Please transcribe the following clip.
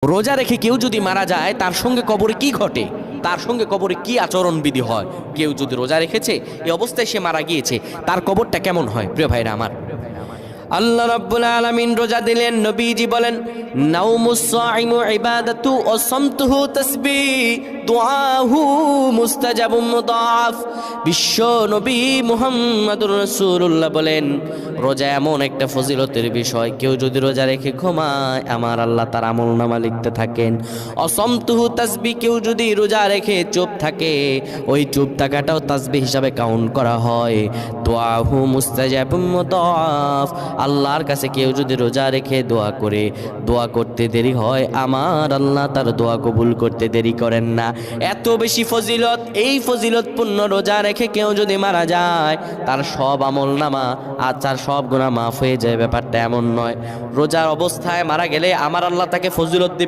রোজা রেখে কেউ যদি মারা যায় তার সঙ্গে কবরে কি ঘটে, তার সঙ্গে কবরে কি আচরণ বিধি হয়? কেউ যদি রোজা রেখেছে এই অবস্থায় সে মারা গিয়েছে, তার কবরটা কেমন হয়? প্রিয় ভাইরা আমার, আল্লাহ রাব্বুল আলামিন রোজা দিলেন, নবীজি বলেন নাউমুস সাইমু ইবাদাতু ওয়া সামতুহু তাসবিহ দুআহু মুস্তাজাবুম মুদাফ। বিশ্ব নবী মুহাম্মদুর রাসূলুল্লাহ বলেন রোজা এমন একটা ফজিলতের বিষয়, কেউ যদি রোজা রেখে ঘুমায় আমার আল্লাহ তার আমলনামা লিখতে থাকেন। অসমতুহু তাসবিহ, কেউ যদি রোজা রেখে চুপ থাকে ওই চুপ থাকাটাও তাসবিহ হিসাবে কাউন্ট করা হয়। দুআহু মুস্তাজাবুম মুদাফ, আল্লাহর কাছে কেউ যদি রোজা রেখে দোয়া করে, দোয়া করতে দেরি হয় আমার আল্লাহ তার দোয়া কবুল করতে দেরি করেন না। এত বেশি ফজিলত, এই ফজিলতপূর্ণ রোজা রেখে কেউ যদি মারা যায় তার সব আমলনামা আর তার সব গুনাহ মাফ হয়ে যায়। ব্যাপারটা এমন নয়, রোজার অবস্থায় মারা গেলে আমার আল্লাহ তাকে ফজিলত দিবে।